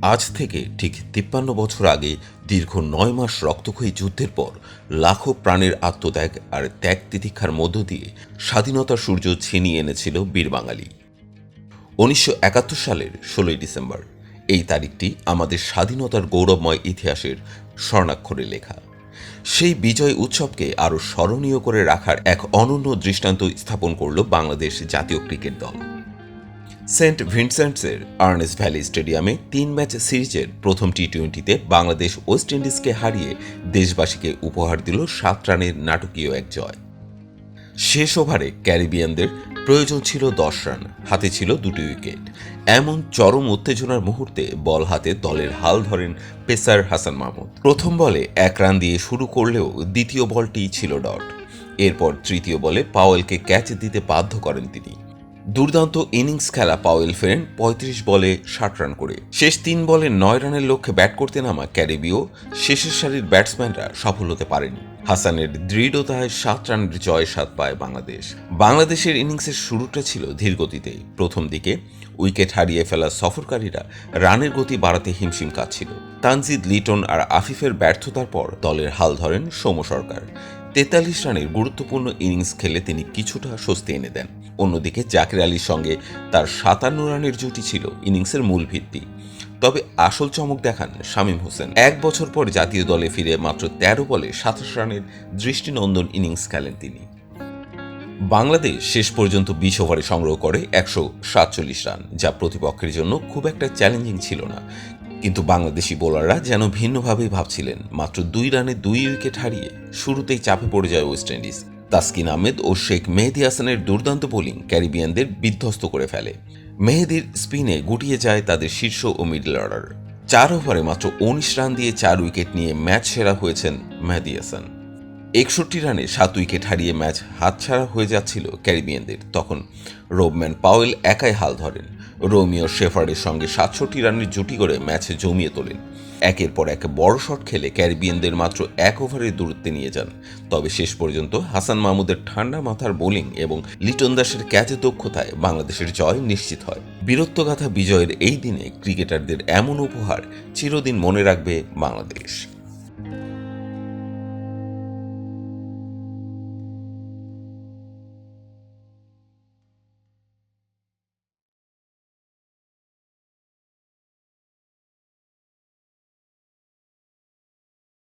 আজ থেকে ঠিক ৫৩ বছর আগে দীর্ঘ ৯ মাস রক্তক্ষয়ী যুদ্ধের পর লাখো প্রাণের আত্মত্যাগ আর ত্যাগ তিতিক্ষার মধ্য দিয়ে স্বাধীনতার সূর্য ছিনিয়ে এনেছিল বীর বাঙালি। ১৯৭১ সালের ১৬ই ডিসেম্বর এই তারিখটি আমাদের স্বাধীনতার গৌরবময় ইতিহাসের স্বর্ণাক্ষরে লেখা। সেই বিজয় উৎসবকে আরও স্মরণীয় করে রাখার এক অনন্য দৃষ্টান্ত স্থাপন করল বাংলাদেশ জাতীয় ক্রিকেট দল। সেন্ট ভিনসেন্টসের আর্নেস্ট ভ্যালি স্টেডিয়ামে ৩ ম্যাচ সিরিজের প্রথম টি-টোয়েন্টিতে বাংলাদেশ ওয়েস্ট ইন্ডিজকে হারিয়ে দেশবাসীকে উপহার দিল ৭ রানের নাটকীয় এক জয়। শেষ ওভারে ক্যারিবিয়ানদের প্রয়োজন ছিল ১০ রান, হাতে ছিল ২টি উইকেট। এমন চরম উত্তেজনার মুহূর্তে বল হাতে দলের হাল ধরেন পেসার হাসান মাহমুদ। প্রথম বলে ১ রান দিয়ে শুরু করলেও দ্বিতীয় বলটিই ছিল ডট। এরপর তৃতীয় বলে পাওয়েলকে ক্যাচ দিতে বাধ্য করেন তিনি। দুর্দান্ত ইনিংস খেলা পাওয়েল ফেরেন ৩৫ বলে ৬০ রান করে। শেষ ৩ বলে ৯ রানের লক্ষ্যে ব্যাট করতে নামা ক্যারিবীয় শেষের সারির ব্যাটসম্যানরা সফল হতে পারেনি। হাসানের দৃঢ়তায় ৭ রানের জয়ের স্বাদ পায় বাংলাদেশ। বাংলাদেশের ইনিংসের শুরুটা ছিল ধীরগতিতেই। প্রথম দিকে উইকেট হারিয়ে ফেলা সফরকারীরা রানের গতি বাড়াতে হিমশিম খাচ্ছিল। তানজিদ লিটন আর আফিফের ব্যর্থতার পর দলের হাল ধরেন সৌম্য সরকার। ৪৩ রানের গুরুত্বপূর্ণ ইনিংস খেলে তিনি কিছুটা স্বস্তি এনে দেন। অন্যদিকে জাকির আলীর সঙ্গে তার ৫৭ রানের জুটি ছিল ইনিংসের মূল ভিত্তি। তবে আসল চমক দেখান শামীম হোসেন। ১ বছর পর জাতীয় দলে ফিরে মাত্র ১৩ বলে ২৭ রানের দৃষ্টিনন্দন ইনিংস খেলেন তিনি। বাংলাদেশ শেষ পর্যন্ত ২০ ওভারে সংগ্রহ করে ১৪৭ রান, যা প্রতিপক্ষের জন্য খুব একটা চ্যালেঞ্জিং ছিল না। কিন্তু বাংলাদেশি বোলাররা যেন ভিন্নভাবেই ভাবছিলেন। মাত্র ২ রানে ২ উইকেট হারিয়ে শুরুতেই চাপে পড়ে যায় ওয়েস্ট ইন্ডিজ। তাসকিন আহমেদ ও শেখ মেহেদী হাসানের দুর্দান্ত বোলিং ক্যারিবিয়ানদের বিধ্বস্ত করে ফেলে। মেহেদীর স্পিনে গুটিয়ে যায় তাদের শীর্ষ ও মিডল অর্ডার। ৪ ওভারে মাত্র ১৯ রান দিয়ে ৪ উইকেট নিয়ে ম্যাচ সেরা হয়েছেন মেহেদী হাসান। ৬১ রানে ৭ উইকেট হারিয়ে ম্যাচ হাতছাড়া হয়ে যাচ্ছিল ক্যারিবিয়ানদের। তখন রোবম্যান পাওয়েল একাই হাল ধরেন। রোমিও শেফার্ডের সঙ্গে ৬৭ রানের জুটি করে ম্যাচে জমিয়ে তোলেন। একের পর এক বড় শট খেলে ক্যারিবিয়ানদের মাত্র ১ ওভারের দূরত্বে নিয়ে যান। তবে শেষ পর্যন্ত হাসান মাহমুদের ঠান্ডা মাথার বোলিং এবং লিটন দাসের ক্যাচে দক্ষতায় বাংলাদেশের জয় নিশ্চিত হয়। বীরত্বগাথা বিজয়ের এই দিনে ক্রিকেটারদের এমন উপহার চিরদিন মনে রাখবে বাংলাদেশ।